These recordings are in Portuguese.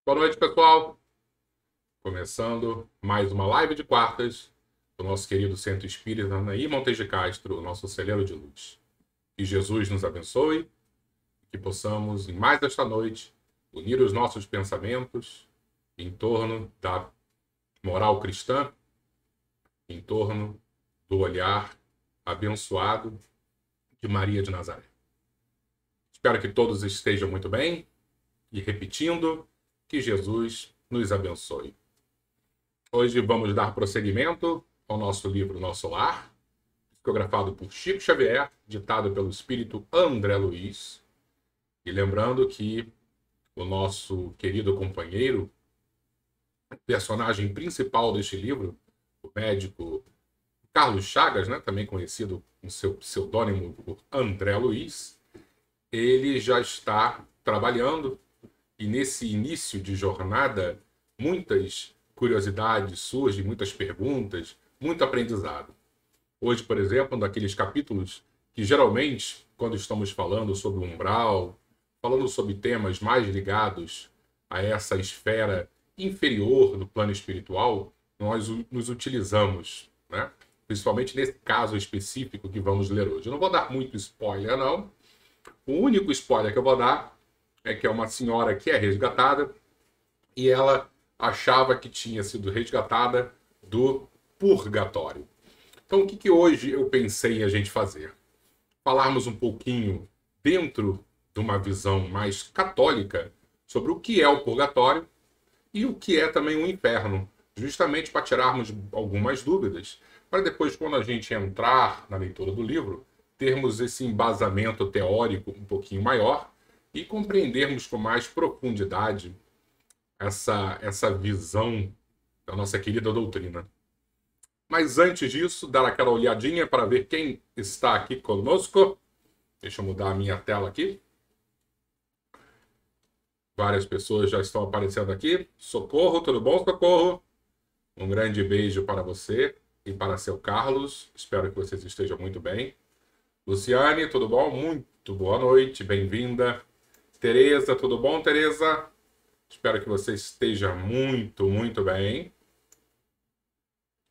Boa noite, pessoal. Começando mais uma live de quartas do nosso querido Centro Espírita Anaí Montes de Castro, nosso celeiro de luz. Que Jesus nos abençoe, que possamos, em mais esta noite, unir os nossos pensamentos em torno da moral cristã, em torno do olhar abençoado de Maria de Nazaré. Espero que todos estejam muito bem e repetindo que Jesus nos abençoe. Hoje vamos dar prosseguimento ao nosso livro Nosso Lar, psicografado por Chico Xavier, ditado pelo espírito André Luiz. E lembrando que o nosso querido companheiro, personagem principal deste livro, o médico Carlos Chagas, também conhecido com seu pseudônimo por André Luiz, ele já está trabalhando e nesse início de jornada muitas curiosidades surgem, muitas perguntas, muito aprendizado. Hoje, por exemplo, um daqueles capítulos que geralmente, quando estamos falando sobre o umbral, falando sobre temas mais ligados a essa esfera inferior do plano espiritual, nós nos utilizamos, principalmente nesse caso específico que vamos ler hoje. Eu não vou dar muito spoiler, não. O único spoiler que eu vou dar é que é uma senhora que é resgatada e ela achava que tinha sido resgatada do purgatório. Então, o que hoje eu pensei em a gente fazer? Falarmos um pouquinho dentro de uma visão mais católica sobre o que é o purgatório e o que é também o inferno, justamente para tirarmos algumas dúvidas, para depois, quando a gente entrar na leitura do livro, termos esse embasamento teórico um pouquinho maior e compreendermos com mais profundidade essa visão da nossa querida doutrina. Mas antes disso, dar aquela olhadinha para ver quem está aqui conosco. Deixa eu mudar a minha tela aqui. Várias pessoas já estão aparecendo aqui. Socorro, tudo bom, Socorro? Um grande beijo para você e para seu Carlos. Espero que vocês estejam muito bem. Luciane, tudo bom? Muito boa noite, bem-vinda. Tereza, tudo bom, Tereza? Espero que você esteja muito, muito bem.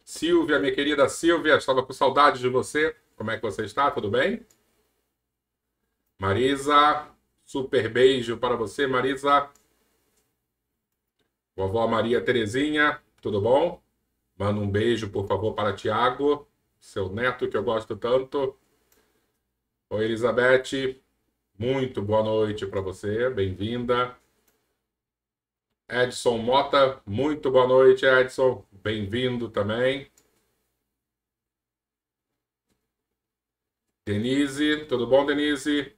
Silvia, minha querida Silvia, estava com saudade de você. Como é que você está? Tudo bem? Marisa, super beijo para você, Marisa. Vovó Maria Terezinha, tudo bom? Manda um beijo, por favor, para Tiago, seu neto que eu gosto tanto. Oi, Elizabeth, muito boa noite para você, bem-vinda. Edson Mota, muito boa noite, Edson, bem-vindo também. Denise, tudo bom, Denise?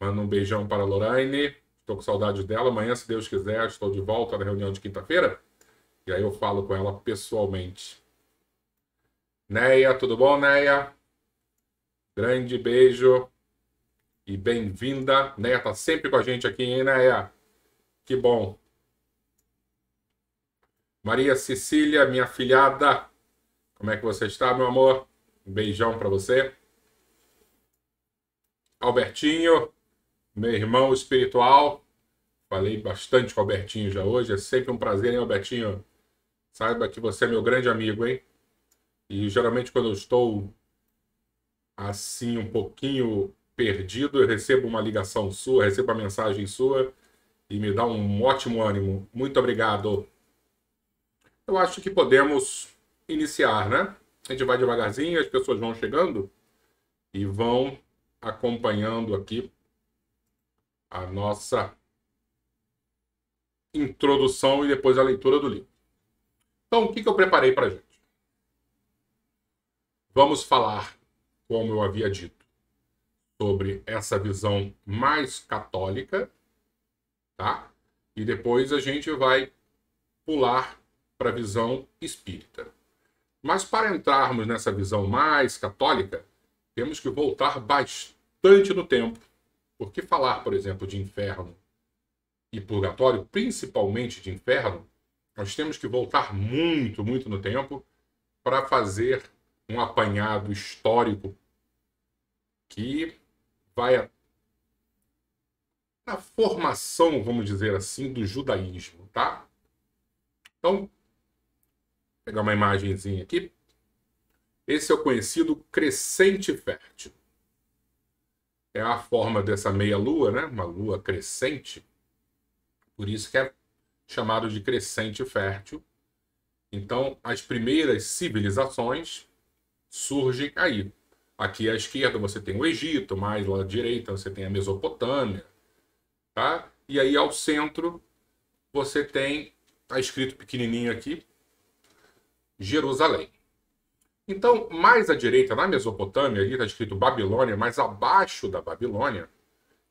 Manda um beijão para a Lorraine, estou com saudade dela. Amanhã, se Deus quiser, estou de volta na reunião de quinta-feira, e aí eu falo com ela pessoalmente. Neia, tudo bom, Neia? Grande beijo e bem-vinda. Neia tá sempre com a gente aqui, hein, Neia? Que bom. Maria Cecília, minha filhada, como é que você está, meu amor? Um beijão para você. Albertinho, meu irmão espiritual. Falei bastante com o Albertinho já hoje. É sempre um prazer, hein, Albertinho? Saiba que você é meu grande amigo, hein? E geralmente quando eu estou assim um pouquinho perdido, eu recebo uma ligação sua, recebo uma mensagem sua e me dá um ótimo ânimo. Muito obrigado. Eu acho que podemos iniciar, né? A gente vai devagarzinho, as pessoas vão chegando e vão acompanhando aqui a nossa introdução e depois a leitura do livro. Então, o que eu preparei para a gente? Vamos falar, como eu havia dito, sobre essa visão mais católica, tá? E depois a gente vai pular para a visão espírita. Mas para entrarmos nessa visão mais católica, temos que voltar bastante no tempo. Porque falar, por exemplo, de inferno e purgatório, principalmente de inferno, nós temos que voltar muito, muito no tempo para fazer um apanhado histórico que vai na formação, vamos dizer assim, do judaísmo, tá? Então, vou pegar uma imagenzinha aqui. Esse é o conhecido crescente fértil. É a forma dessa meia-lua, né? Uma lua crescente. Por isso que é chamado de crescente fértil. Então, as primeiras civilizações surgem aí. Aqui à esquerda você tem o Egito, mais lá à direita você tem a Mesopotâmia, tá? E aí ao centro você tem, tá escrito pequenininho aqui, Jerusalém. Então, mais à direita, na Mesopotâmia, ali está escrito Babilônia, mas abaixo da Babilônia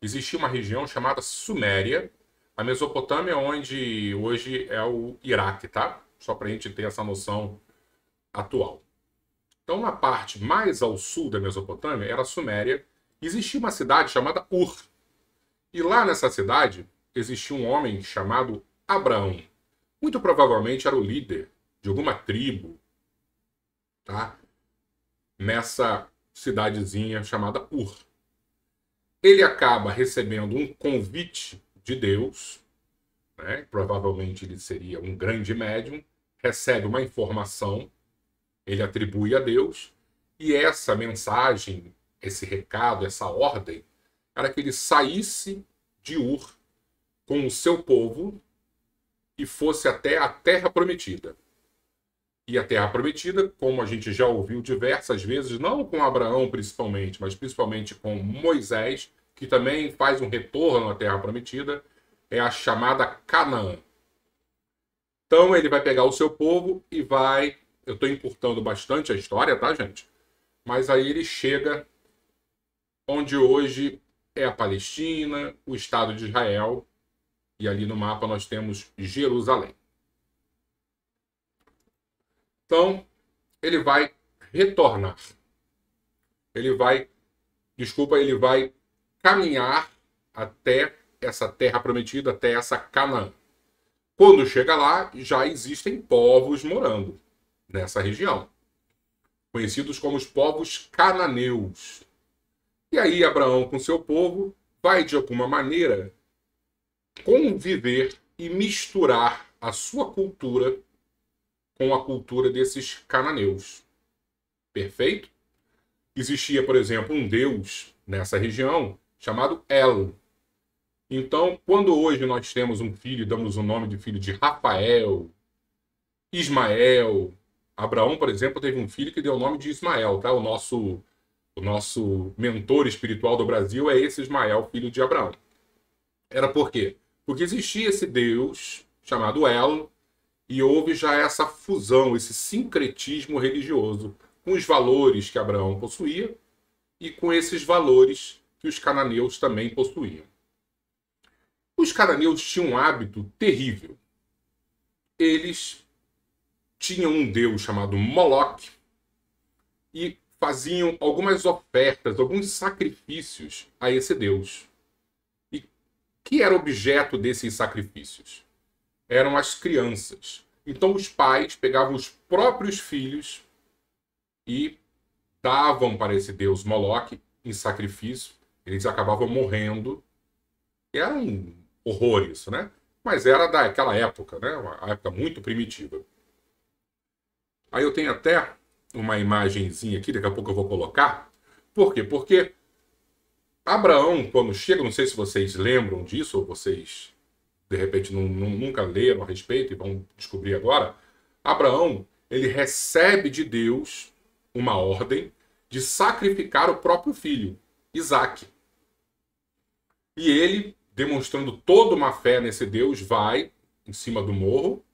existia uma região chamada Suméria. A Mesopotâmia, onde hoje é o Iraque, tá? Só para a gente ter essa noção atual. Então, na parte mais ao sul da Mesopotâmia, era a Suméria. Existia uma cidade chamada Ur. E lá nessa cidade existia um homem chamado Abraão. Muito provavelmente era o líder de alguma tribo, tá? Nessa cidadezinha chamada Ur. Ele acaba recebendo um convite de Deus, né? Provavelmente ele seria um grande médium, recebe uma informação, ele atribui a Deus, e essa mensagem, esse recado, essa ordem, era que ele saísse de Ur com o seu povo e fosse até a Terra Prometida. E a Terra Prometida, como a gente já ouviu diversas vezes, não com Abraão principalmente, mas principalmente com Moisés, que também faz um retorno à Terra Prometida, é a chamada Canaã. Então ele vai pegar o seu povo e vai... Eu estou encurtando bastante a história, tá, gente? Mas aí ele chega onde hoje é a Palestina, o Estado de Israel, e ali no mapa nós temos Jerusalém. Então, ele vai retornar. Ele vai caminhar até essa terra prometida, até essa Canaã. Quando chega lá, já existem povos morando nessa região, conhecidos como os povos cananeus. E aí Abraão, com seu povo, vai de alguma maneira conviver e misturar a sua cultura com a cultura desses cananeus. Perfeito? Existia, por exemplo, um deus nessa região chamado El. Então, quando hoje nós temos um filho, damos o nome de filho de Rafael, Ismael. Abraão, por exemplo, teve um filho que deu o nome de Ismael, tá? O nosso mentor espiritual do Brasil é esse Ismael, filho de Abraão. Era por quê? Porque existia esse Deus chamado El, e houve já essa fusão, esse sincretismo religioso com os valores que Abraão possuía e com esses valores que os cananeus também possuíam. Os cananeus tinham um hábito terrível. Eles tinham um deus chamado Moloque e faziam algumas ofertas, alguns sacrifícios a esse deus. E que era objeto desses sacrifícios? Eram as crianças. Então os pais pegavam os próprios filhos e davam para esse deus Moloque em sacrifício. Eles acabavam morrendo. Era um horror isso, né? Mas era daquela época, né? Uma época muito primitiva. Aí eu tenho até uma imagenzinha aqui, daqui a pouco eu vou colocar. Por quê? Porque Abraão, quando chega, não sei se vocês lembram disso, ou vocês de repente nunca leram a respeito e vão descobrir agora. Abraão, ele recebe de Deus uma ordem de sacrificar o próprio filho, Isaque. E ele, demonstrando toda uma fé nesse Deus, vai em cima do morro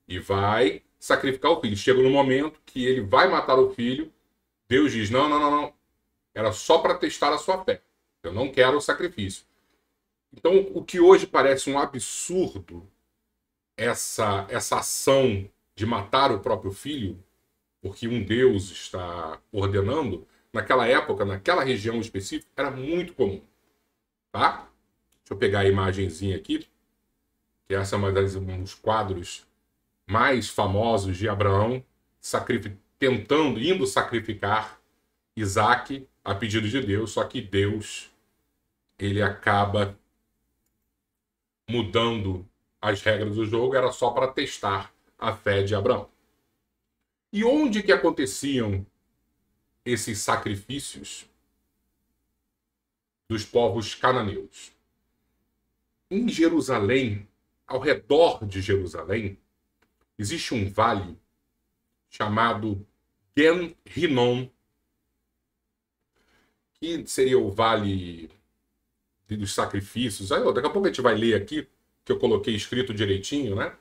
e vai sacrificar o filho. Chega no momento que ele vai matar o filho, Deus diz, não. Era só para testar a sua fé. Eu não quero o sacrifício. Então, o que hoje parece um absurdo, essa ação de matar o próprio filho, porque um Deus está ordenando, naquela época, naquela região específica, era muito comum. Tá? Deixa eu pegar a imagenzinha aqui, que essa é um dos quadros mais famosos de Abraão, indo sacrificar Isaque a pedido de Deus, só que Deus, ele acaba mudando as regras do jogo, era só para testar a fé de Abraão. E onde que aconteciam esses sacrifícios dos povos cananeus? Em Jerusalém, ao redor de Jerusalém, existe um vale chamado Gen Hinnom, que seria o vale dos sacrifícios. Aí, daqui a pouco a gente vai ler aqui, que eu coloquei escrito direitinho, né?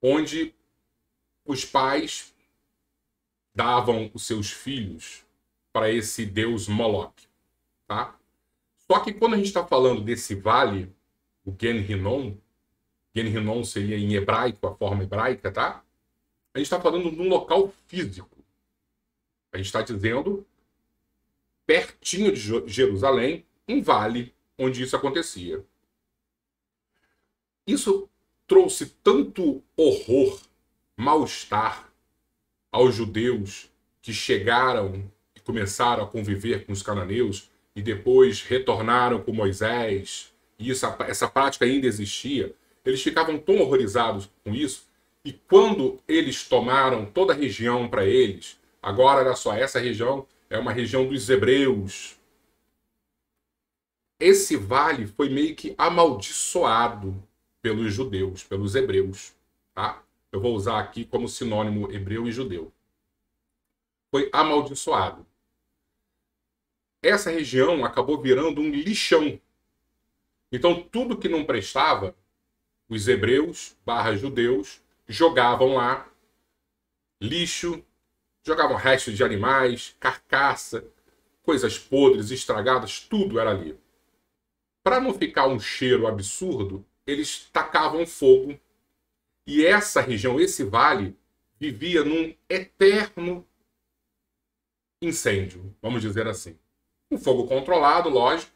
Onde os pais davam os seus filhos para esse deus Moloque, tá? Só que quando a gente está falando desse vale, o Gen Hinnom seria em hebraico, a forma hebraica, tá? A gente está falando de um local físico. A gente está dizendo pertinho de Jerusalém, um vale onde isso acontecia. Isso trouxe tanto horror, mal-estar aos judeus que chegaram e começaram a conviver com os cananeus e depois retornaram com Moisés, e essa prática ainda existia. Eles ficavam tão horrorizados com isso, e quando eles tomaram toda a região para eles, agora, olha só, essa região é uma região dos hebreus. Esse vale foi meio que amaldiçoado pelos judeus, pelos hebreus, tá? Eu vou usar aqui como sinônimo hebreu e judeu. Foi amaldiçoado. Essa região acabou virando um lixão. Então, tudo que não prestava, os hebreus / judeus jogavam lá lixo, jogavam restos de animais, carcaça, coisas podres, estragadas, tudo era ali. Para não ficar um cheiro absurdo, eles tacavam fogo. E essa região, esse vale, vivia num eterno incêndio, vamos dizer assim. Um fogo controlado, lógico,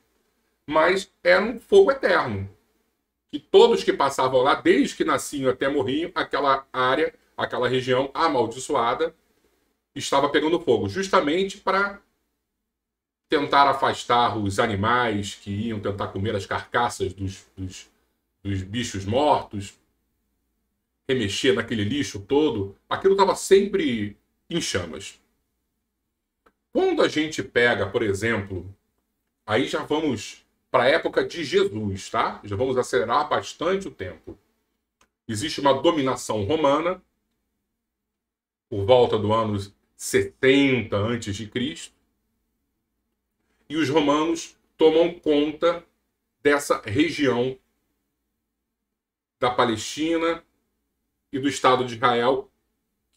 mas era um fogo eterno. Que todos que passavam lá, desde que nasciam até morriam, aquela área, aquela região amaldiçoada, estava pegando fogo, justamente para tentar afastar os animais que iam tentar comer as carcaças dos bichos mortos, remexer naquele lixo todo. Aquilo estava sempre em chamas. Quando a gente pega, por exemplo, aí já vamos para a época de Jesus, tá? Já vamos acelerar bastante o tempo. Existe uma dominação romana, por volta do ano 70 a.C., e os romanos tomam conta dessa região da Palestina e do Estado de Israel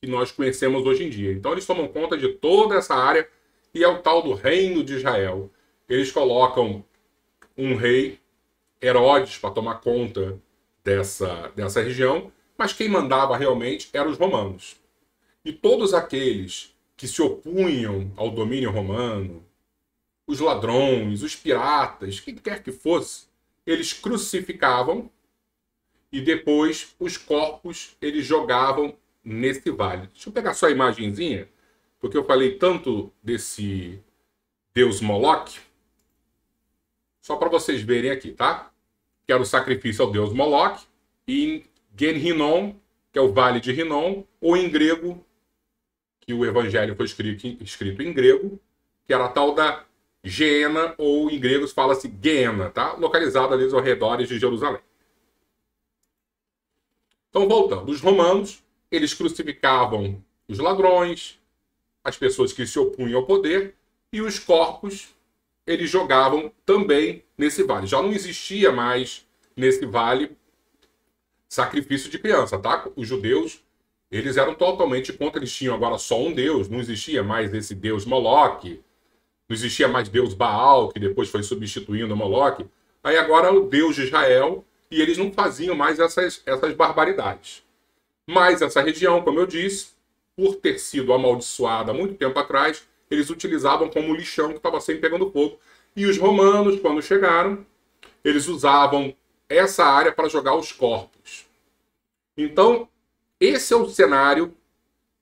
que nós conhecemos hoje em dia. Então eles tomam conta de toda essa área e é o tal do Reino de Israel. Eles colocam um rei, Herodes, para tomar conta dessa região, mas quem mandava realmente eram os romanos. E todos aqueles que se opunham ao domínio romano, os ladrões, os piratas, quem quer que fosse, eles crucificavam e depois os corpos eles jogavam nesse vale. Deixa eu pegar só a imagenzinha, porque eu falei tanto desse deus Moloque, só para vocês verem aqui, tá? Que era o sacrifício ao deus Moloque, e em Gen Hinnom, que é o vale de Hinnom, ou em grego, que o evangelho foi escrito em grego, que era a tal da Geena, ou em grego fala-se Geena, tá? Localizado ali aos arredores de Jerusalém. Então, voltando. Os romanos, eles crucificavam os ladrões, as pessoas que se opunham ao poder, e os corpos eles jogavam também nesse vale. Já não existia mais nesse vale sacrifício de criança, tá? Os judeus, eles eram totalmente contra, eles tinham agora só um deus, não existia mais esse deus Moloque, não existia mais deus Baal, que depois foi substituindo o Moloque. Aí agora é o deus de Israel, e eles não faziam mais essas barbaridades. Mas essa região, como eu disse, por ter sido amaldiçoada há muito tempo atrás, eles utilizavam como lixão que estava sempre pegando fogo. E os romanos, quando chegaram, eles usavam essa área para jogar os corpos. Então, esse é o cenário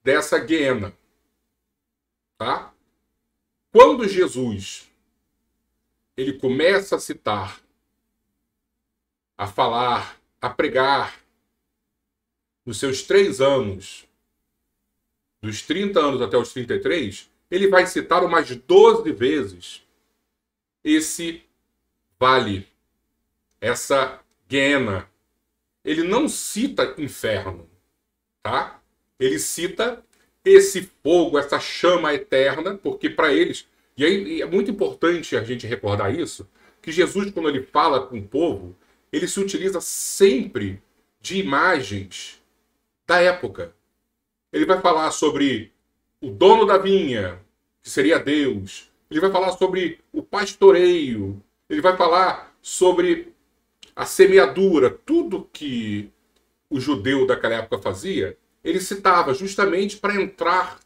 dessa Guiena. Tá? Quando Jesus ele começa a citar a falar, a pregar, nos seus 3 anos, dos 30 anos até os 33, ele vai citar umas 12 vezes esse vale, essa guiena. Ele não cita inferno, tá? Ele cita esse fogo, essa chama eterna, porque para eles, e aí é muito importante a gente recordar isso, que Jesus, quando ele fala com o povo, ele se utiliza sempre de imagens da época. Ele vai falar sobre o dono da vinha, que seria Deus. Ele vai falar sobre o pastoreio. Ele vai falar sobre a semeadura. Tudo que o judeu daquela época fazia, ele citava justamente para entrar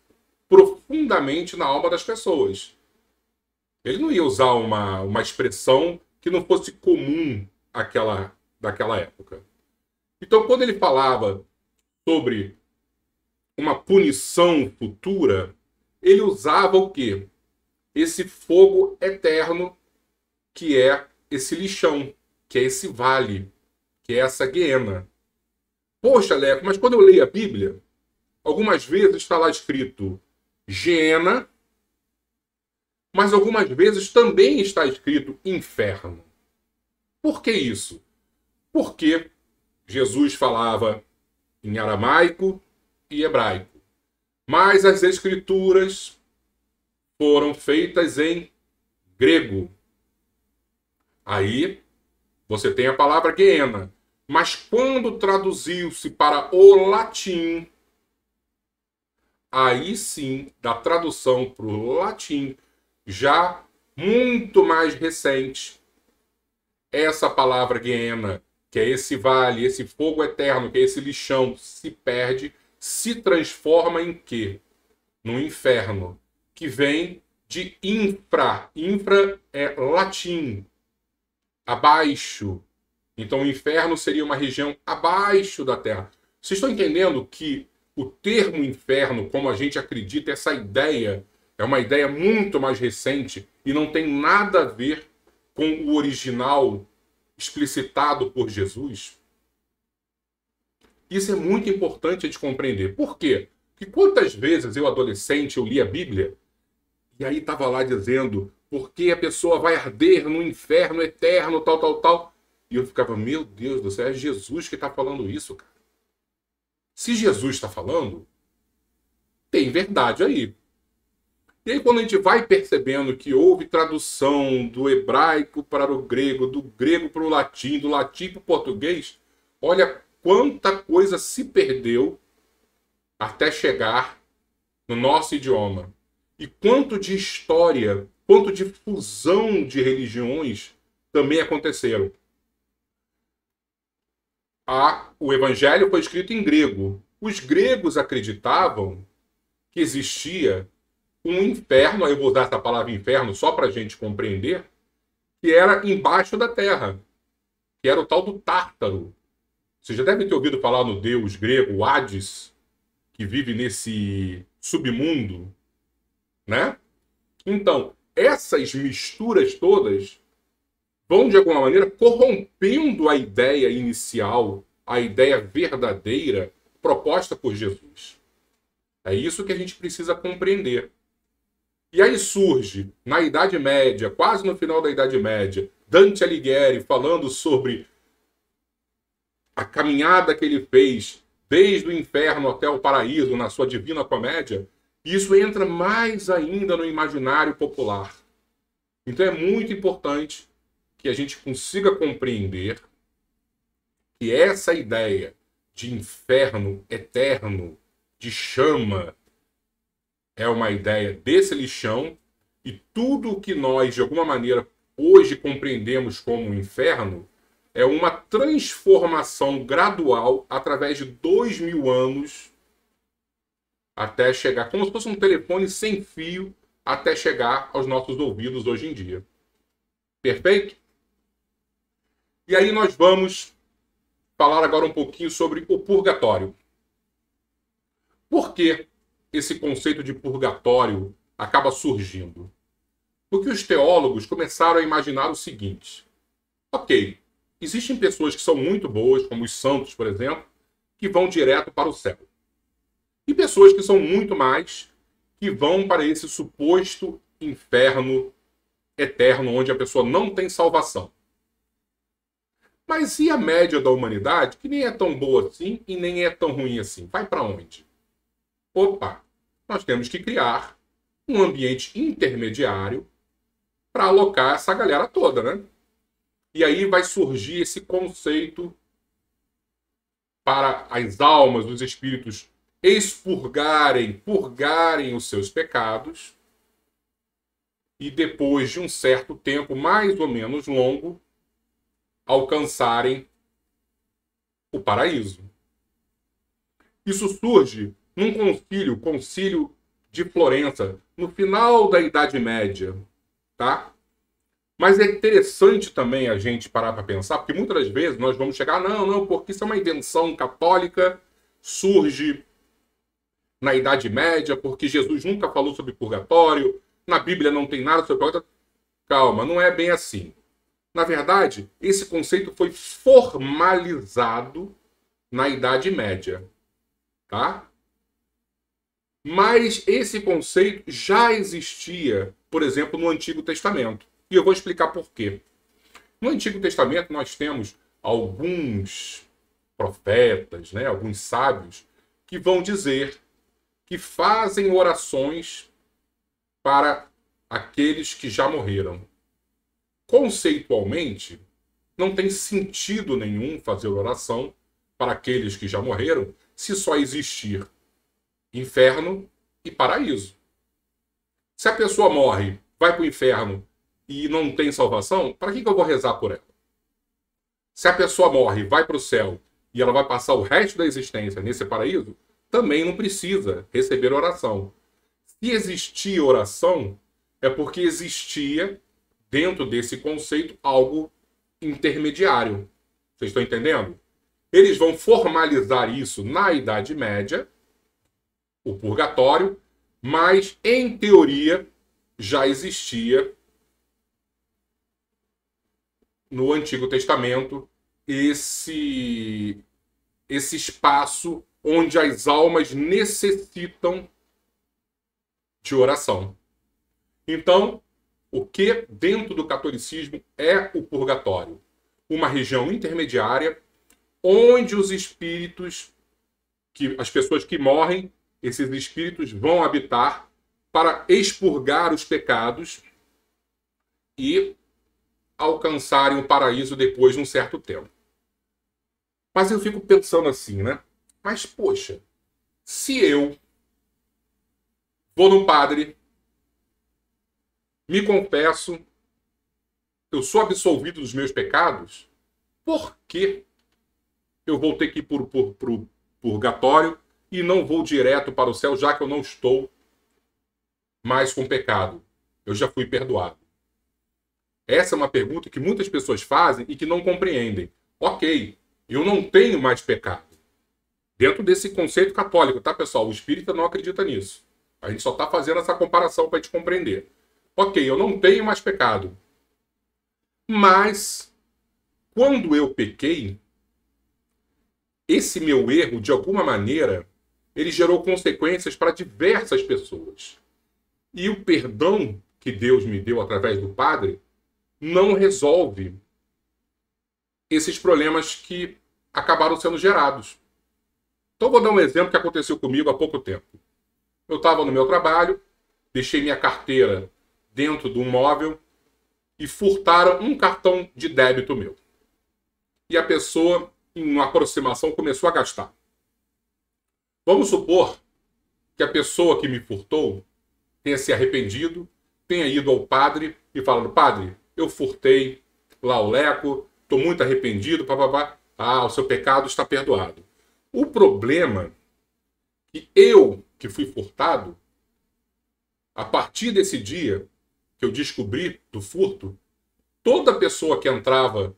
profundamente na alma das pessoas. Ele não ia usar uma expressão que não fosse comum daquela época. Então, quando ele falava sobre uma punição futura, ele usava o quê? Esse fogo eterno, que é esse lixão, que é esse vale, que é essa guiena. Poxa, Leco, mas quando eu leio a Bíblia, algumas vezes está lá escrito Geena, mas algumas vezes também está escrito inferno. Por que isso? Porque Jesus falava em aramaico e hebraico, mas as escrituras foram feitas em grego. Aí você tem a palavra Geena, mas quando traduziu-se para o latim, aí sim, da tradução para o latim, já muito mais recente, essa palavra Geena, que é esse vale, esse fogo eterno, que é esse lixão, se perde, se transforma em quê? No inferno, que vem de infra. Infra é latim, abaixo. Então o inferno seria uma região abaixo da terra. Vocês estão entendendo que o termo inferno, como a gente acredita, essa ideia é uma ideia muito mais recente e não tem nada a ver com o original explicitado por Jesus? Isso é muito importante de compreender. Por quê? Porque quantas vezes eu, adolescente, eu li a Bíblia e aí estava lá dizendo porque a pessoa vai arder no inferno eterno, tal, tal, tal. E eu ficava, meu Deus do céu, é Jesus que está falando isso, cara. Se Jesus está falando, tem verdade aí. E aí quando a gente vai percebendo que houve tradução do hebraico para o grego, do grego para o latim, do latim para o português, olha quanta coisa se perdeu até chegar no nosso idioma. E quanto de história, quanto de fusão de religiões também aconteceram. O evangelho foi escrito em grego. Os gregos acreditavam que existia um inferno, aí eu vou usar essa palavra inferno só para a gente compreender, que era embaixo da terra, que era o tal do Tártaro. Você já deve ter ouvido falar no deus grego Hades, que vive nesse submundo, né? Então, essas misturas todas vão, de alguma maneira, corrompendo a ideia inicial, a ideia verdadeira proposta por Jesus. É isso que a gente precisa compreender. E aí surge, na Idade Média, quase no final da Idade Média, Dante Alighieri falando sobre a caminhada que ele fez desde o inferno até o paraíso na sua Divina Comédia. E isso entra mais ainda no imaginário popular. Então é muito importante que a gente consiga compreender que essa ideia de inferno eterno, de chama, é uma ideia desse lixão, e tudo o que nós, de alguma maneira, hoje compreendemos como inferno é uma transformação gradual através de 2000 anos até chegar, como se fosse um telefone sem fio, até chegar aos nossos ouvidos hoje em dia. Perfeito? E aí nós vamos falar agora um pouquinho sobre o purgatório. Por que esse conceito de purgatório acaba surgindo? Porque os teólogos começaram a imaginar o seguinte: ok, Existem pessoas que são muito boas, como os santos, por exemplo, que vão direto para o céu. E pessoas que são muito mais, que vão para esse suposto inferno eterno, onde a pessoa não tem salvação. Mas e a média da humanidade, que nem é tão boa assim e nem é tão ruim assim? Vai para onde? Opa, nós temos que criar um ambiente intermediário para alocar essa galera toda, né? E aí vai surgir esse conceito para as almas, os espíritos purgarem os seus pecados e depois de um certo tempo, mais ou menos longo, alcançarem o paraíso. Isso surge num concílio de Florença, no final da Idade Média, tá? Mas é interessante também a gente parar para pensar, porque muitas das vezes nós vamos chegar, não, porque isso é uma invenção católica, surge na Idade Média, porque Jesus nunca falou sobre purgatório, na Bíblia não tem nada sobre purgatório. Calma, não é bem assim. Na verdade, esse conceito foi formalizado na Idade Média, tá? Mas esse conceito já existia, por exemplo, no Antigo Testamento. E eu vou explicar por quê. No Antigo Testamento nós temos alguns profetas, né, alguns sábios, que vão dizer que fazem orações para aqueles que já morreram. Conceitualmente, não tem sentido nenhum fazer oração para aqueles que já morreram se só existir inferno e paraíso. Se a pessoa morre, vai para o inferno e não tem salvação, para que eu vou rezar por ela? Se a pessoa morre, vai para o céu e ela vai passar o resto da existência nesse paraíso, também não precisa receber oração. Se existia oração, é porque existia, dentro desse conceito, algo intermediário. Vocês estão entendendo? Eles vão formalizar isso na Idade Média, o purgatório, mas, em teoria, já existia no Antigo Testamento esse espaço onde as almas necessitam de oração. Então, o que dentro do catolicismo é o purgatório? Uma região intermediária onde os espíritos, as pessoas que morrem, esses espíritos vão habitar para expurgar os pecados e alcançarem o paraíso depois de um certo tempo. Mas eu fico pensando assim, né? Mas, poxa, se eu vou no padre, me confesso, eu sou absolvido dos meus pecados, por que eu vou ter que ir para o purgatório e não vou direto para o céu, já que eu não estou mais com pecado? Eu já fui perdoado. Essa é uma pergunta que muitas pessoas fazem e que não compreendem. Ok, eu não tenho mais pecado. Dentro desse conceito católico, tá, pessoal? O espírita não acredita nisso. A gente só está fazendo essa comparação para a gente compreender. Ok, eu não tenho mais pecado. Mas, quando eu pequei, esse meu erro, de alguma maneira, ele gerou consequências para diversas pessoas. E o perdão que Deus me deu através do Padre não resolve esses problemas que acabaram sendo gerados. Então, vou dar um exemplo que aconteceu comigo há pouco tempo. Eu estava no meu trabalho, deixei minha carteira dentro de um móvel e furtaram um cartão de débito meu. E a pessoa, em uma aproximação, começou a gastar. Vamos supor que a pessoa que me furtou tenha se arrependido, tenha ido ao padre e falado: padre, eu furtei lá o leco, estou muito arrependido, papapá. Ah, o seu pecado está perdoado. O problema é que eu, que fui furtado, a partir desse dia que eu descobri do furto, toda pessoa que entrava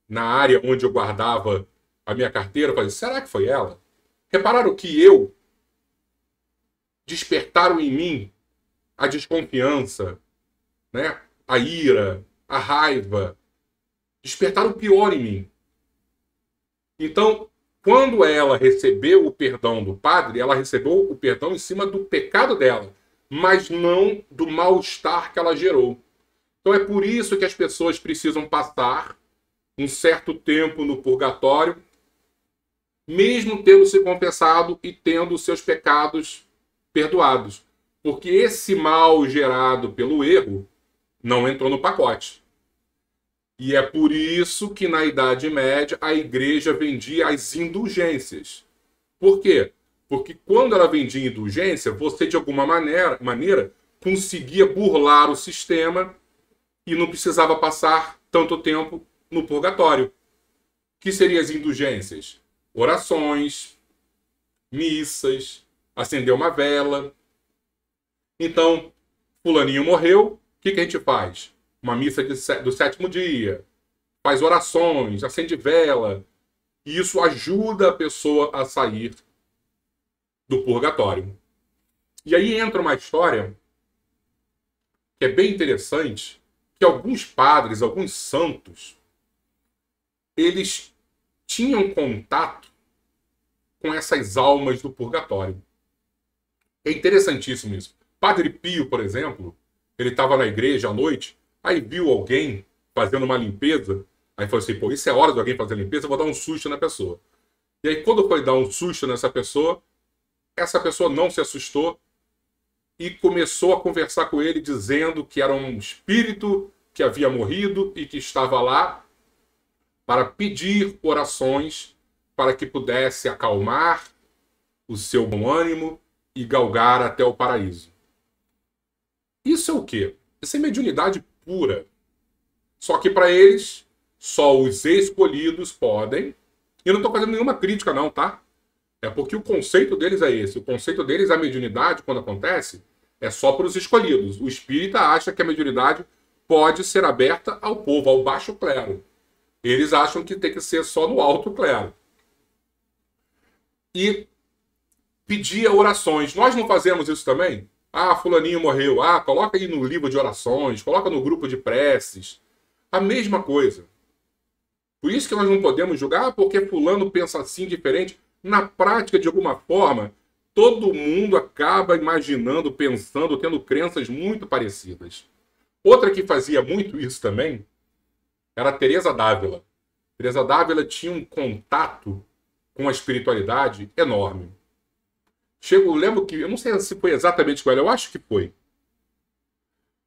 na área onde eu guardava a minha carteira, falei: será que foi ela? Repararam que despertaram em mim a desconfiança, né? A ira, a raiva. despertaram o pior em mim. Então, quando ela recebeu o perdão do padre, ela recebeu o perdão em cima do pecado dela, mas não do mal-estar que ela gerou. Então é por isso que as pessoas precisam passar um certo tempo no purgatório, mesmo tendo se confessado e tendo seus pecados perdoados. Porque esse mal gerado pelo erro não entrou no pacote. E é por isso que na Idade Média a igreja vendia as indulgências. Por quê? Porque quando ela vendia indulgência, você de alguma maneira conseguia burlar o sistema e não precisava passar tanto tempo no purgatório. O que seriam as indulgências? Orações, missas, acender uma vela. Então, fulaninho morreu, o que a gente faz? Uma missa do 7º dia, faz orações, acende vela, e isso ajuda a pessoa a sair do purgatório. E aí entra uma história que é bem interessante, que alguns padres, alguns santos, eles tinham contato com essas almas do purgatório. É interessantíssimo isso. Padre Pio, por exemplo, ele estava na igreja à noite, aí viu alguém fazendo uma limpeza, aí falou assim, pô, isso é hora de alguém fazer limpeza, eu vou dar um susto na pessoa. E aí quando foi dar um susto nessa pessoa, essa pessoa não se assustou e começou a conversar com ele, dizendo que era um espírito que havia morrido e que estava lá para pedir orações para que pudesse acalmar o seu bom ânimo e galgar até o paraíso. Isso é o quê? Isso é mediunidade pura. Só que para eles, só os escolhidos podem. E eu não estou fazendo nenhuma crítica não, tá? É porque o conceito deles é esse. O conceito deles, a mediunidade, quando acontece, é só para os escolhidos. O espírita acha que a mediunidade pode ser aberta ao povo, ao baixo clero. Eles acham que tem que ser só no alto clero. E pedia orações. Nós não fazemos isso também? Ah, fulaninho morreu. Ah, coloca aí no livro de orações, coloca no grupo de preces. A mesma coisa. Por isso que nós não podemos julgar porque fulano pensa assim diferente. Na prática, de alguma forma, todo mundo acaba imaginando, pensando, tendo crenças muito parecidas. Outra que fazia muito isso também era a Teresa d'Ávila. Teresa d'Ávila tinha um contato com a espiritualidade enorme. Eu lembro que, eu não sei se foi exatamente com ela, eu acho que foi.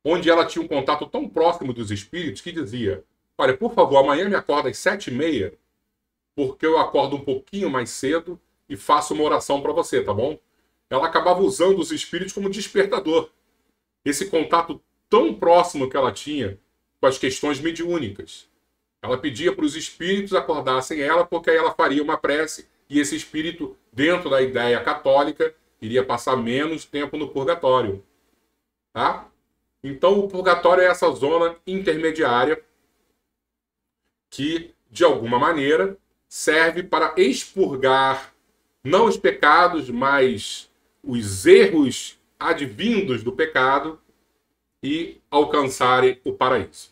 Onde ela tinha um contato tão próximo dos espíritos que dizia, olha, por favor, amanhã me acorda às 7h30, porque eu acordo um pouquinho mais cedo e faço uma oração para você, tá bom? Ela acabava usando os espíritos como despertador. Esse contato tão próximo que ela tinha com as questões mediúnicas. Ela pedia para os espíritos acordassem ela, porque aí ela faria uma prece e esse espírito, dentro da ideia católica, iria passar menos tempo no purgatório. Tá? Então, o purgatório é essa zona intermediária que, de alguma maneira, serve para expurgar não os pecados, mas os erros advindos do pecado e alcançarem o paraíso.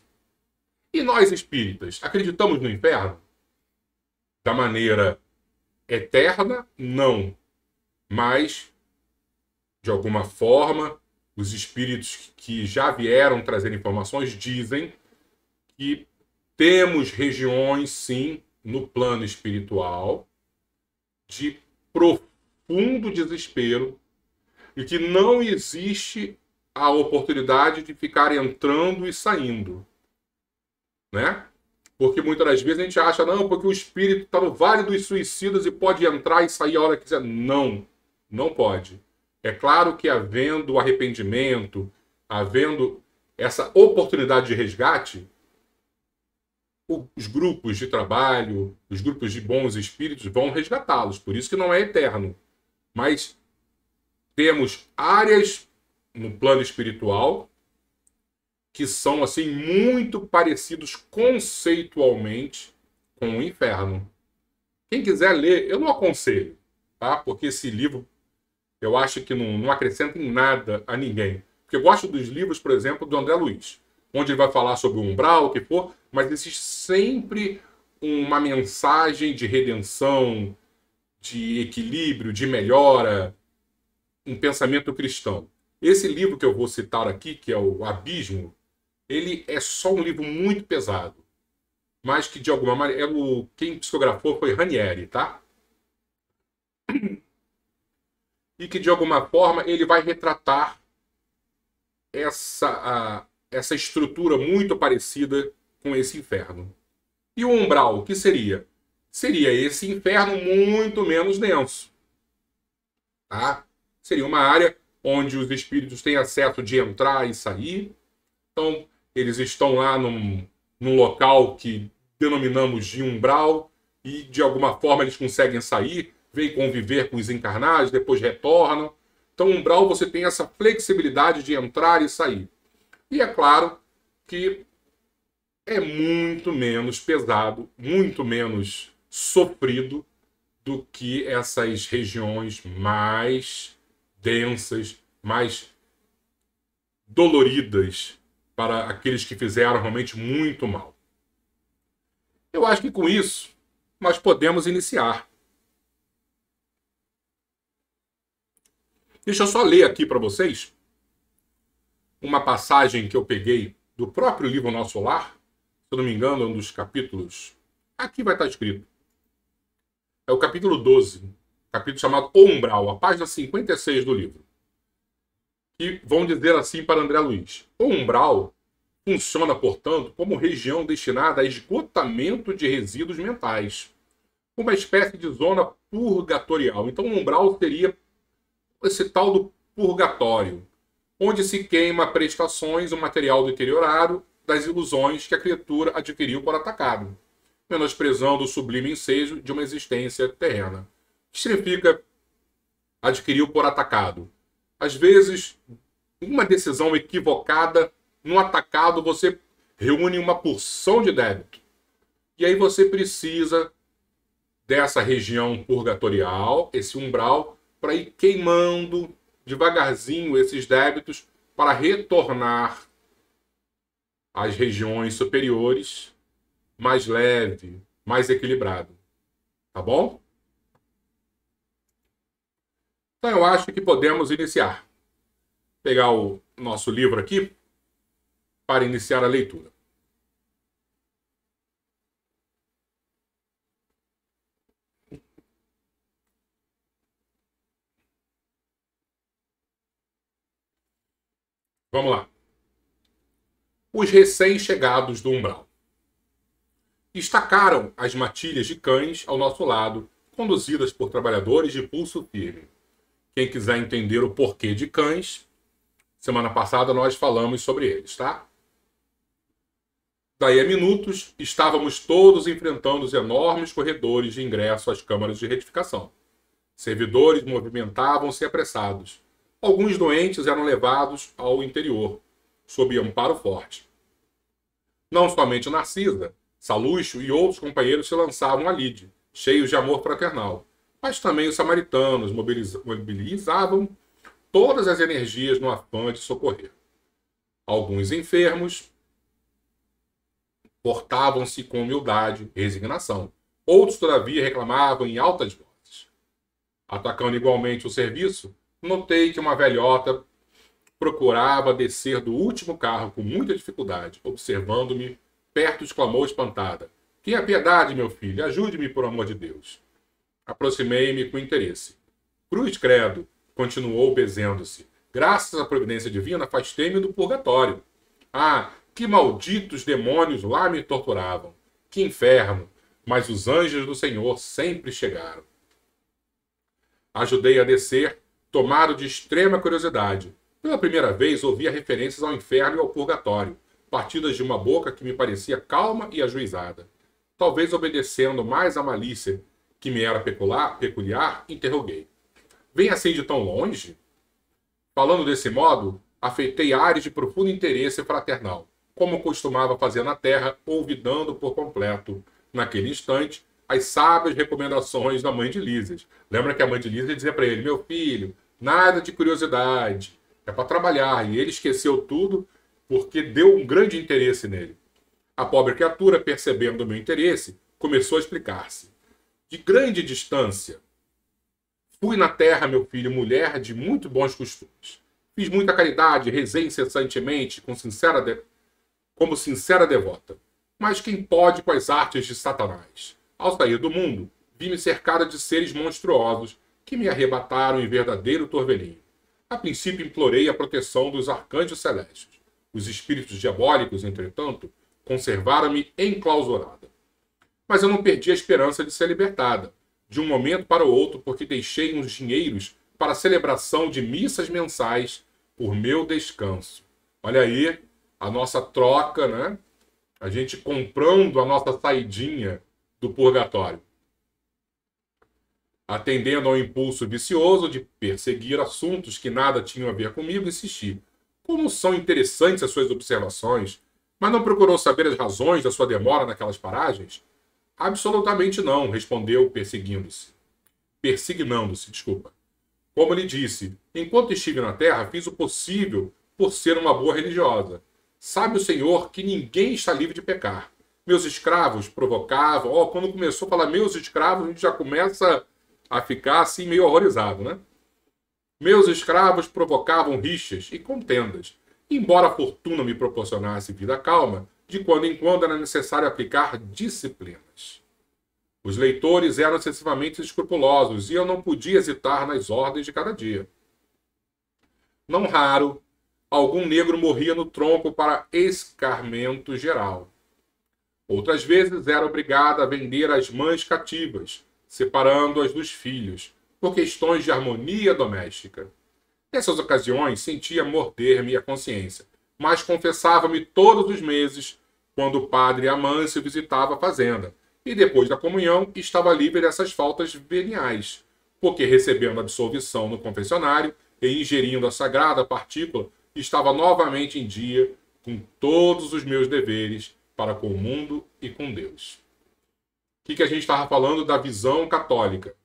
E nós, espíritas, acreditamos no inferno? Da maneira eterna, não. Mas, de alguma forma, os espíritos que já vieram trazer informações dizem que temos regiões, sim, no plano espiritual, de profundo desespero e que não existe a oportunidade de ficar entrando e saindo. Né? Porque muitas das vezes a gente acha, não, porque o espírito está no vale dos suicidas e pode entrar e sair a hora que quiser. Não, não pode. É claro que havendo arrependimento, havendo essa oportunidade de resgate, os grupos de trabalho, os grupos de bons espíritos vão resgatá-los. Por isso que não é eterno. Mas temos áreas no plano espiritual que são assim muito parecidos conceitualmente com o inferno. Quem quiser ler, eu não aconselho, tá? Porque esse livro eu acho que não acrescenta em nada a ninguém. Porque eu gosto dos livros, por exemplo, do André Luiz, onde ele vai falar sobre o umbral, o que for, mas existe sempre uma mensagem de redenção, de equilíbrio, de melhora, um pensamento cristão. Esse livro que eu vou citar aqui, que é o Abismo, ele é só um livro muito pesado, mas que de alguma maneira, quem psicografou foi Ranieri, tá? E que de alguma forma ele vai retratar essa estrutura muito parecida com esse inferno. E o umbral, o que seria? Seria esse inferno muito menos denso. Tá? Seria uma área onde os espíritos têm acesso de entrar e sair. Então, eles estão lá num local que denominamos de umbral e, de alguma forma, eles conseguem sair, vêm conviver com os encarnados, depois retornam. Então, umbral, você tem essa flexibilidade de entrar e sair. E é claro que é muito menos pesado, muito menos sofrido do que essas regiões mais densas, mais doloridas para aqueles que fizeram realmente muito mal. Eu acho que com isso nós podemos iniciar. Deixa eu só ler aqui para vocês uma passagem que eu peguei do próprio livro Nosso Lar, se eu não me engano, é um dos capítulos. Aqui vai estar escrito. É o capítulo 12, capítulo chamado O Umbral, a página 56 do livro. E vão dizer assim para André Luiz: o umbral funciona, portanto, como região destinada a esgotamento de resíduos mentais, uma espécie de zona purgatorial. Então, o umbral seria esse tal do purgatório, onde se queima prestações, o material deteriorado das ilusões que a criatura adquiriu por atacado, menosprezando o sublime ensejo de uma existência terrena. O que significa adquiriu por atacado? Às vezes, uma decisão equivocada, no atacado você reúne uma porção de débito. E aí você precisa dessa região purgatorial, esse umbral, para ir queimando devagarzinho esses débitos para retornar às regiões superiores mais leve, mais equilibrado. Tá bom? Então eu acho que podemos iniciar. Pegar o nosso livro aqui para iniciar a leitura. Vamos lá. Os recém-chegados do umbral. Estacaram as matilhas de cães ao nosso lado, conduzidas por trabalhadores de pulso firme. Quem quiser entender o porquê de cães, semana passada nós falamos sobre eles, tá? Daí a minutos, estávamos todos enfrentando os enormes corredores de ingresso às câmaras de retificação. Servidores movimentavam-se apressados. Alguns doentes eram levados ao interior, sob amparo forte. Não somente Narcisa, Saluxo e outros companheiros se lançavam à lide, cheios de amor fraternal, mas também os samaritanos mobilizavam todas as energias no afã de socorrer. Alguns enfermos portavam-se com humildade e resignação. Outros, todavia, reclamavam em altas vozes. Atacando igualmente o serviço, notei que uma velhota procurava descer do último carro com muita dificuldade. Observando-me, perto exclamou espantada: tenha piedade, meu filho, ajude-me por amor de Deus. Aproximei-me com interesse. Cruz credo, continuou benzendo-se. Graças à providência divina, afastei-me do purgatório. Ah, que malditos demônios lá me torturavam! Que inferno! Mas os anjos do Senhor sempre chegaram. Ajudei a descer, tomado de extrema curiosidade. Pela primeira vez ouvia referências ao inferno e ao purgatório, partidas de uma boca que me parecia calma e ajuizada. Talvez obedecendo mais à malícia que me era peculiar, interroguei: vem assim de tão longe? Falando desse modo, afeitei ares de profundo interesse fraternal, como costumava fazer na terra, olvidando por completo, naquele instante, as sábias recomendações da mãe de Lísias. Lembra que a mãe de Lísias dizia para ele: meu filho, nada de curiosidade, é para trabalhar. E ele esqueceu tudo porque deu um grande interesse nele. A pobre criatura, percebendo o meu interesse, começou a explicar-se. De grande distância, fui na terra, meu filho, mulher de muito bons costumes. Fiz muita caridade, rezei incessantemente, como sincera devota. Mas quem pode com as artes de Satanás? Ao sair do mundo, vi-me cercada de seres monstruosos que me arrebataram em verdadeiro torvelinho. A princípio implorei a proteção dos arcanjos celestes. Os espíritos diabólicos, entretanto, conservaram-me enclausurada. Mas eu não perdi a esperança de ser libertada, de um momento para o outro, porque deixei uns dinheiros para a celebração de missas mensais por meu descanso. Olha aí a nossa troca, né? A gente comprando a nossa saidinha do purgatório. Atendendo ao impulso vicioso de perseguir assuntos que nada tinham a ver comigo, insisti. Como são interessantes as suas observações, mas não procurou saber as razões da sua demora naquelas paragens? Absolutamente não, respondeu, persignando-se, desculpa. Como lhe disse, enquanto estive na terra, fiz o possível por ser uma boa religiosa. Sabe o Senhor que ninguém está livre de pecar. Meus escravos provocavam... quando começou a falar meus escravos, a gente já começa a ficar assim meio horrorizado, né? Meus escravos provocavam rixas e contendas. Embora a fortuna me proporcionasse vida calma, de quando em quando era necessário aplicar disciplinas. Os leitores eram excessivamente escrupulosos e eu não podia hesitar nas ordens de cada dia. Não raro, algum negro morria no tronco para escarmento geral. Outras vezes era obrigada a vender as mães cativas, separando-as dos filhos, por questões de harmonia doméstica. Nessas ocasiões, sentia morder-me a consciência, mas confessava-me todos os meses, quando o padre Amâncio visitava a fazenda, e depois da comunhão estava livre dessas faltas veniais, porque recebendo absolvição no confessionário e ingerindo a sagrada partícula, estava novamente em dia com todos os meus deveres para com o mundo e com Deus. O que a gente estava falando da visão católica?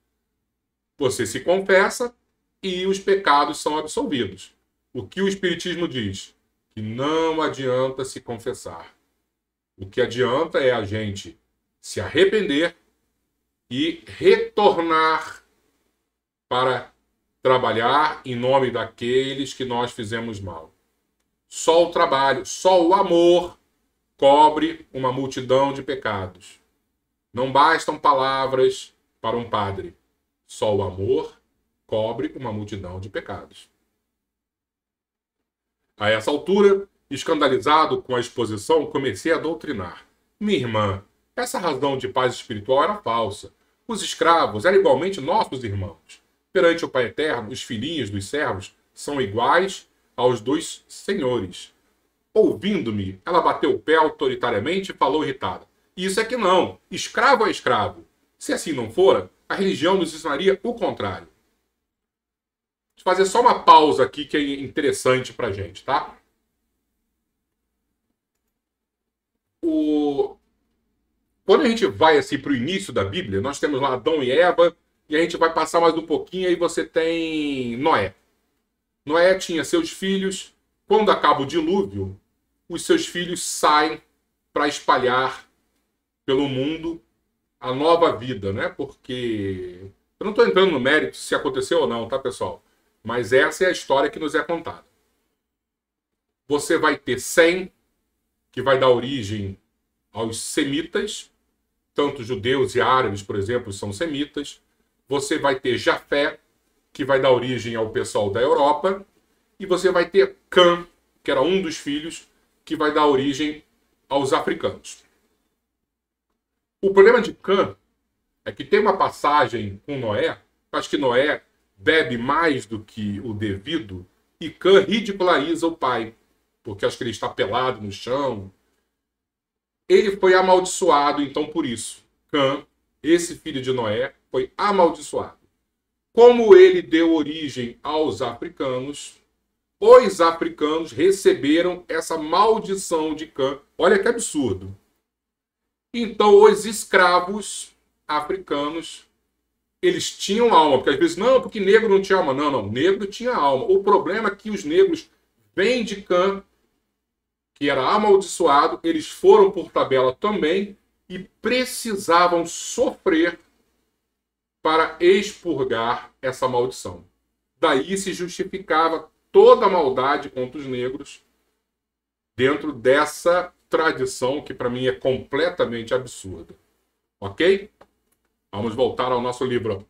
Você se confessa e os pecados são absolvidos. O que o Espiritismo diz? Que não adianta se confessar. O que adianta é a gente se arrepender e retornar para trabalhar em nome daqueles que nós fizemos mal. Só o trabalho, só o amor cobre uma multidão de pecados. Não bastam palavras para um padre. Só o amor cobre uma multidão de pecados. A essa altura, escandalizado com a exposição, comecei a doutrinar. Minha irmã, essa razão de paz espiritual era falsa. Os escravos eram igualmente nossos irmãos. Perante o Pai Eterno, os filhinhos dos servos são iguais aos dos senhores. Ouvindo-me, ela bateu o pé autoritariamente e falou irritada. Isso é que não. Escravo é escravo. Se assim não fora, a religião nos ensinaria o contrário. Deixa eu fazer só uma pausa aqui que é interessante pra gente, tá? Quando a gente vai assim para o início da Bíblia, nós temos lá Adão e Eva, e a gente vai passar mais um pouquinho, aí você tem Noé. Noé tinha seus filhos. Quando acaba o dilúvio, os seus filhos saem para espalhar pelo mundo a nova vida, né? Porque eu não estou entrando no mérito se aconteceu ou não, tá, pessoal? Mas essa é a história que nos é contada. Você vai ter Sem, que vai dar origem aos semitas, tanto judeus e árabes, por exemplo, são semitas. Você vai ter Jafé, que vai dar origem ao pessoal da Europa, e você vai ter Cã, que era um dos filhos, que vai dar origem aos africanos. O problema de Cã é que tem uma passagem com Noé, acho que Noé bebe mais do que o devido, e Cã ridiculariza o pai, porque acho que ele está pelado no chão. Ele foi amaldiçoado, então, por isso. Cã, esse filho de Noé, foi amaldiçoado. Como ele deu origem aos africanos, os africanos receberam essa maldição de Cã. Olha que absurdo. Então, os escravos africanos, eles tinham alma. Porque às vezes, não, porque negro não tinha alma. Não, negro tinha alma. O problema é que os negros vêm de Cã que era amaldiçoado, eles foram por tabela também e precisavam sofrer para expurgar essa maldição. Daí se justificava toda a maldade contra os negros dentro dessa tradição que para mim é completamente absurda. Ok? Vamos voltar ao nosso livro.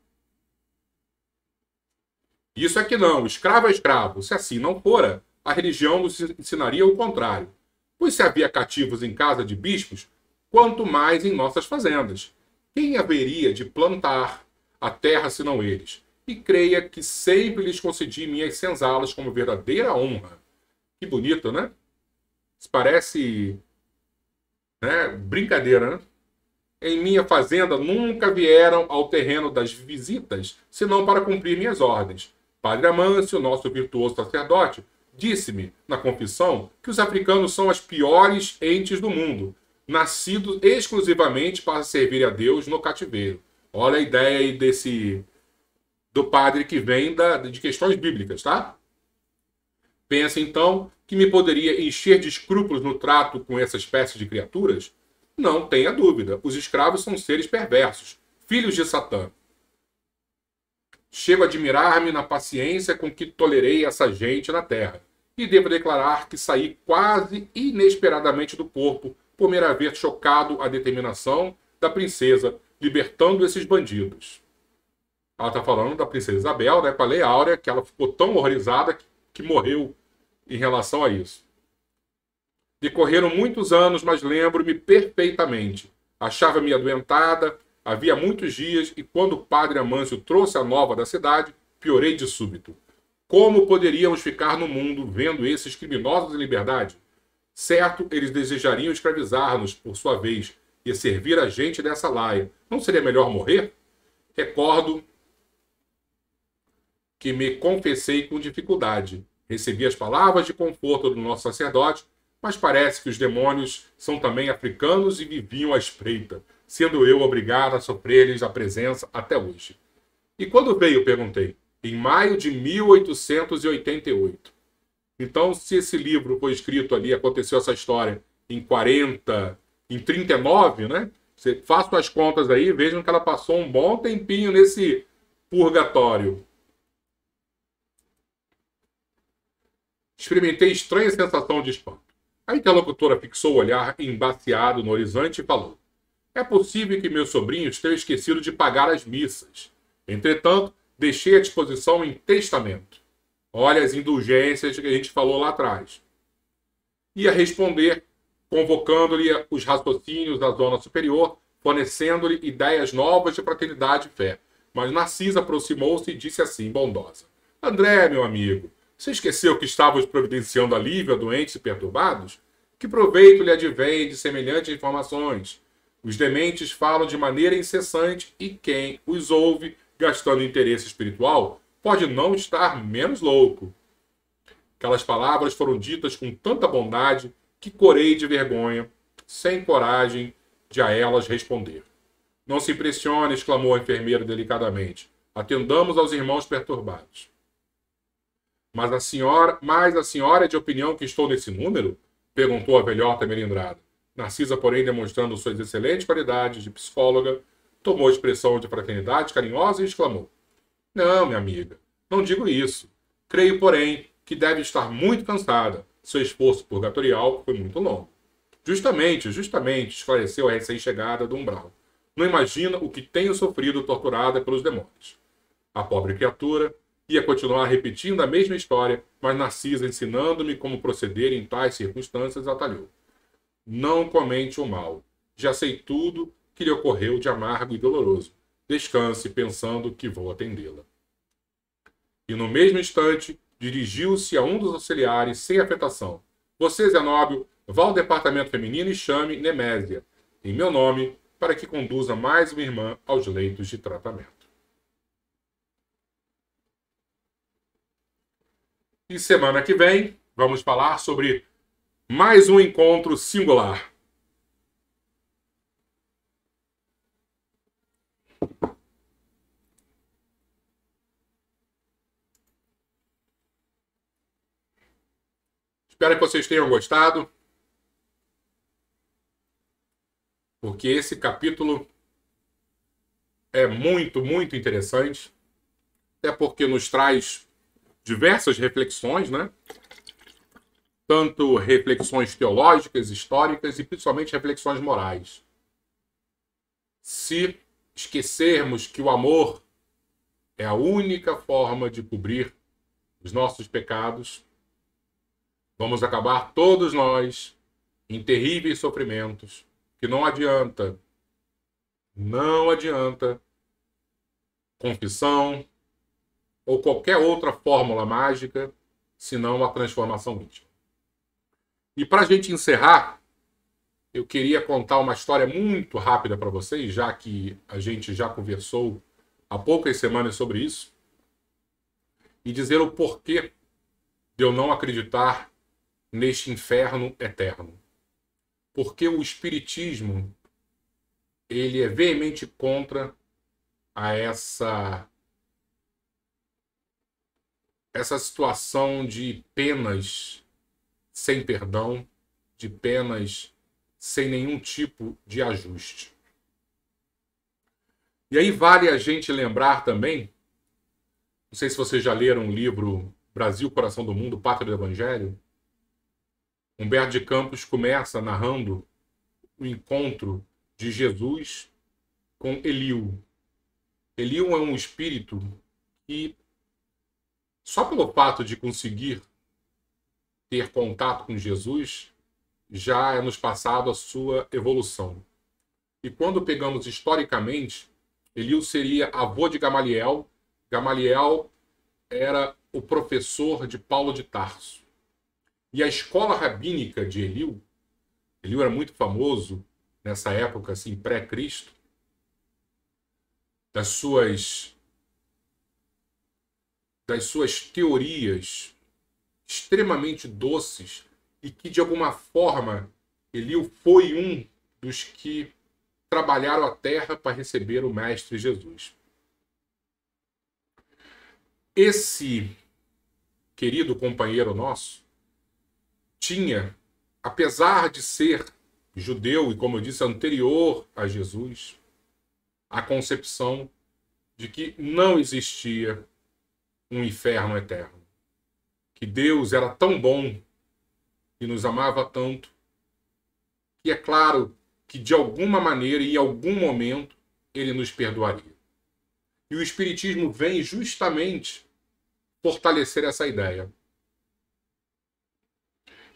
Isso é que não, escravo é escravo. Se assim não fora, a religião nos ensinaria o contrário. Pois se havia cativos em casa de bispos, quanto mais em nossas fazendas. Quem haveria de plantar a terra senão eles? E creia que sempre lhes concedi minhas senzalas como verdadeira honra. Que bonito, né? Isso parece, né, brincadeira, né? Em minha fazenda nunca vieram ao terreno das visitas, senão para cumprir minhas ordens. Padre Amâncio, nosso virtuoso sacerdote, disse-me, na confissão, que os africanos são as piores entes do mundo, nascidos exclusivamente para servir a Deus no cativeiro. Olha a ideia aí do padre que vem de questões bíblicas, tá? Pensa, então, que me poderia encher de escrúpulos no trato com essa espécie de criaturas? Não tenha dúvida. Os escravos são seres perversos, filhos de Satã. Chego a admirar-me na paciência com que tolerei essa gente na terra. E devo declarar que saí quase inesperadamente do corpo por me haver chocado a determinação da princesa, libertando esses bandidos. Ela está falando da princesa Isabel, né, com a Lei Áurea, que ela ficou tão horrorizada que morreu em relação a isso. Decorreram muitos anos, mas lembro-me perfeitamente. Achava-me adoentada, havia muitos dias, e quando o padre Amâncio trouxe a nova da cidade, piorei de súbito. Como poderíamos ficar no mundo vendo esses criminosos em liberdade? Certo, eles desejariam escravizar-nos, por sua vez, e servir a gente dessa laia. Não seria melhor morrer? Recordo que me confessei com dificuldade. Recebi as palavras de conforto do nosso sacerdote, mas parece que os demônios são também africanos e viviam à espreita, sendo eu obrigado a sofrer-lhes a presença até hoje. E quando veio, perguntei. Em maio de 1888. Então, se esse livro foi escrito ali, aconteceu essa história em 39, né? Você faça as contas aí, vejam que ela passou um bom tempinho nesse purgatório. Experimentei estranha sensação de espanto. A interlocutora fixou o olhar embaciado no horizonte e falou: é possível que meus sobrinhos tenham esquecido de pagar as missas. Entretanto, deixei à disposição em testamento. Olha as indulgências que a gente falou lá atrás. Ia responder, convocando-lhe os raciocínios da zona superior, fornecendo-lhe ideias novas de fraternidade e fé. Mas Narcisa aproximou-se e disse assim, bondosa: André, meu amigo, você esqueceu que estávamos providenciando alívio a doentes e perturbados? Que proveito lhe advém de semelhantes informações? Os dementes falam de maneira incessante e quem os ouve, gastando interesse espiritual, pode não estar menos louco. Aquelas palavras foram ditas com tanta bondade que corei de vergonha, sem coragem de a elas responder. Não se impressione, exclamou a enfermeira delicadamente. Atendamos aos irmãos perturbados. Mas a senhora é de opinião que estou nesse número? Perguntou a velhota melindrada. Narcisa, porém, demonstrando suas excelentes qualidades de psicóloga, tomou a expressão de fraternidade carinhosa e exclamou: não, minha amiga, não digo isso. Creio, porém, que deve estar muito cansada. Seu esforço purgatorial foi muito longo. Justamente, esclareceu a recém-chegada do umbral. Não imagina o que tenho sofrido torturada pelos demônios. A pobre criatura ia continuar repetindo a mesma história, mas Narcisa, ensinando-me como proceder em tais circunstâncias, atalhou. Não comente o mal. Já sei tudo que lhe ocorreu de amargo e doloroso. Descanse, pensando que vou atendê-la. E no mesmo instante, dirigiu-se a um dos auxiliares sem afetação. Você, Zenóbio, vá ao departamento feminino e chame Nemésia, em meu nome, para que conduza mais uma irmã aos leitos de tratamento. E semana que vem, vamos falar sobre mais um encontro singular. Espero que vocês tenham gostado. porque esse capítulo é muito, muito interessante, até porque nos traz diversas reflexões, né? Tanto reflexões teológicas, históricas e principalmente reflexões morais. Se esquecermos que o amor é a única forma de cobrir os nossos pecados, vamos acabar todos nós em terríveis sofrimentos, que não adianta confissão ou qualquer outra fórmula mágica, senão a transformação íntima. E para a gente encerrar, eu queria contar uma história muito rápida para vocês, já que a gente já conversou há poucas semanas sobre isso, e dizer o porquê de eu não acreditar neste inferno eterno. Porque o Espiritismo ele é veemente contra a essa situação de penas sem perdão, de penas sem nenhum tipo de ajuste. E aí vale a gente lembrar também, não sei se vocês já leram o livro Brasil, Coração do Mundo, Pátria do Evangelho. Humberto de Campos começa narrando o encontro de Jesus com Eliú. Eliú é um espírito que, só pelo fato de conseguir ter contato com Jesus, já é nos passado a sua evolução. E quando pegamos historicamente, Eliú seria avô de Gamaliel. Gamaliel era o professor de Paulo de Tarso. E a escola rabínica de Eliú era muito famoso nessa época, assim, pré-Cristo, das suas teorias extremamente doces e que, de alguma forma, Eliú foi um dos que trabalharam a terra para receber o Mestre Jesus. Esse querido companheiro nosso tinha, apesar de ser judeu e, como eu disse, anterior a Jesus, a concepção de que não existia um inferno eterno. Que Deus era tão bom e nos amava tanto que é claro que de alguma maneira e em algum momento ele nos perdoaria. E o Espiritismo vem justamente fortalecer essa ideia.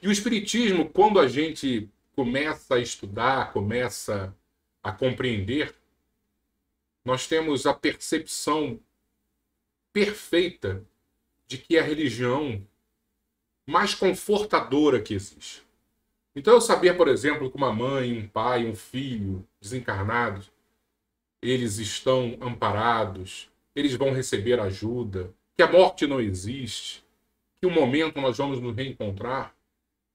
E o Espiritismo, quando a gente começa a estudar, começa a compreender, nós temos a percepção perfeita de que é a religião mais confortadora que existe. Então eu sabia, por exemplo, que uma mãe, um pai, um filho desencarnados, eles estão amparados, eles vão receber ajuda, que a morte não existe, que um momento nós vamos nos reencontrar.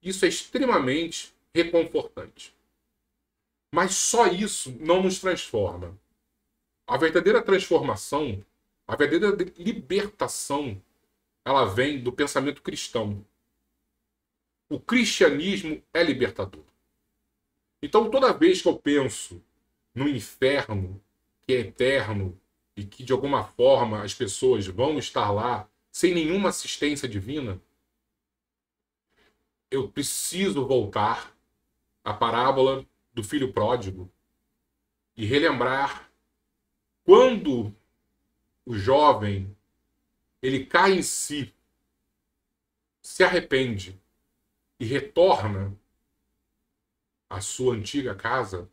Isso é extremamente reconfortante. Mas só isso não nos transforma. A verdadeira transformação, a verdadeira libertação, ela vem do pensamento cristão. O cristianismo é libertador. Então, toda vez que eu penso no inferno, que é eterno, e que de alguma forma as pessoas vão estar lá sem nenhuma assistência divina, eu preciso voltar à parábola do filho pródigo e relembrar quando o jovem ele cai em si, se arrepende e retorna à sua antiga casa,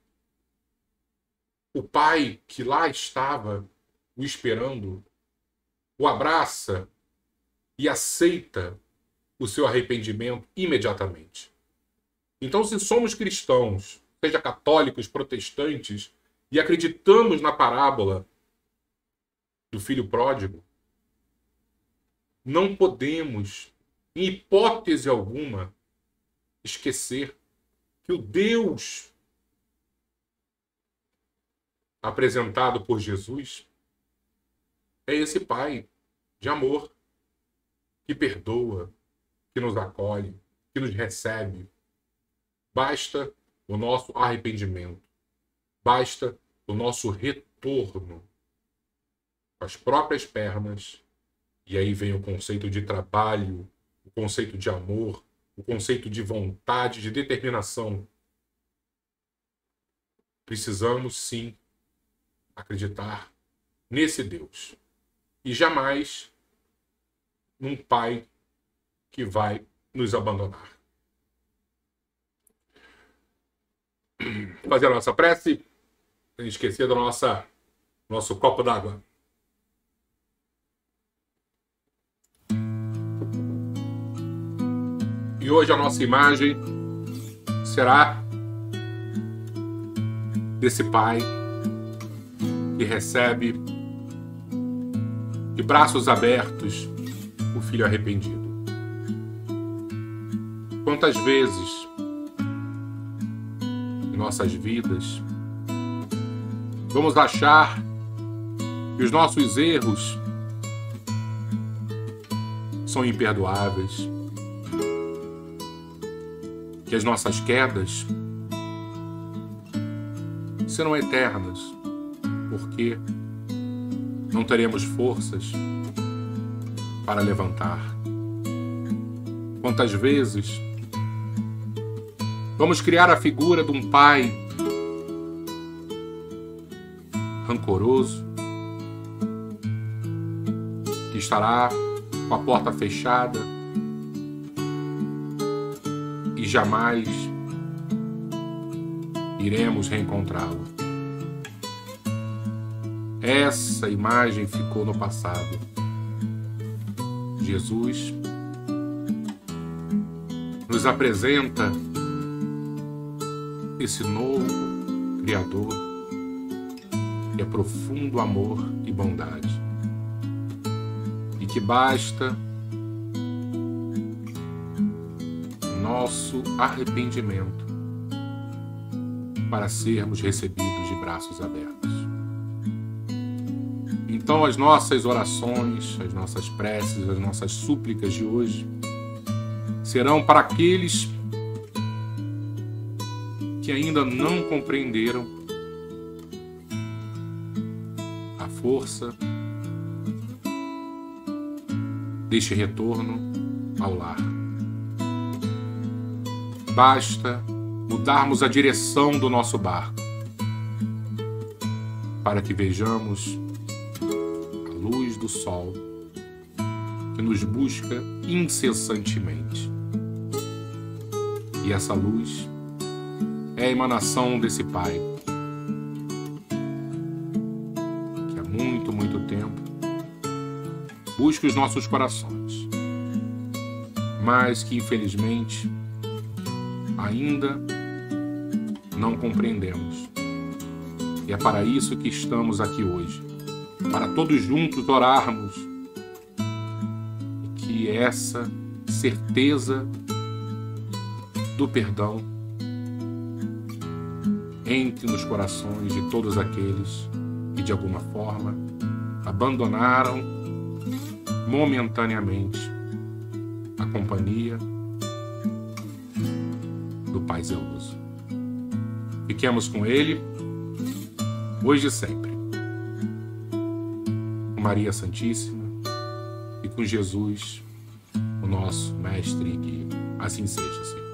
o pai que lá estava o esperando o abraça e aceita o seu arrependimento imediatamente. Então, se somos cristãos, seja católicos, protestantes, e acreditamos na parábola do filho pródigo, não podemos, em hipótese alguma, esquecer que o Deus apresentado por Jesus é esse Pai de amor, que perdoa, que nos acolhe, que nos recebe. Basta o nosso arrependimento. Basta o nosso retorno com as próprias pernas, e aí vem o conceito de trabalho, o conceito de amor, o conceito de vontade, de determinação. Precisamos, sim, acreditar nesse Deus. E jamais num Pai que vai nos abandonar. Fazer a nossa prece, sem esquecer do nosso copo d'água. E hoje a nossa imagem será desse pai que recebe de braços abertos o filho arrependido. Quantas vezes em nossas vidas vamos achar que os nossos erros são imperdoáveis, que as nossas quedas serão eternas, porque não teremos forças para levantar. Quantas vezes vamos criar a figura de um pai rancoroso, que estará com a porta fechada e jamais iremos reencontrá-lo. Essa imagem ficou no passado. Jesus nos apresenta esse novo Criador, que é profundo amor e bondade, e que basta nosso arrependimento para sermos recebidos de braços abertos. Então as nossas orações, as nossas preces, as nossas súplicas de hoje serão para aqueles que ainda não compreenderam a força deste retorno ao lar. Basta mudarmos a direção do nosso barco para que vejamos a luz do sol que nos busca incessantemente. E essa luz é a emanação desse Pai que há muito, muito tempo busca os nossos corações, mas que infelizmente ainda não compreendemos. E é para isso que estamos aqui hoje, para todos juntos orarmos e que essa certeza do perdão entre nos corações de todos aqueles que de alguma forma abandonaram momentaneamente a companhia do Pai zeloso. Fiquemos com Ele, hoje e sempre. Com Maria Santíssima e com Jesus, o nosso Mestre e Guia. Assim seja, Senhor.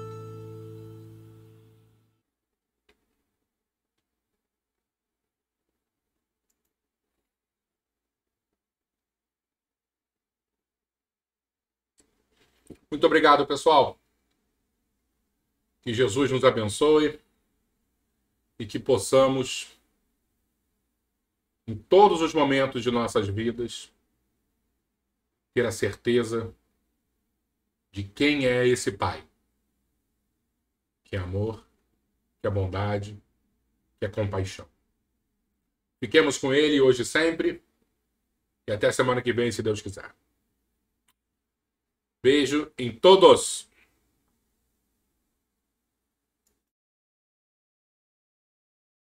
Muito obrigado, pessoal. Que Jesus nos abençoe e que possamos, em todos os momentos de nossas vidas, ter a certeza de quem é esse Pai. Que é amor, que é bondade, que é compaixão. Fiquemos com Ele hoje e sempre. E até semana que vem, se Deus quiser. Beijo em todos!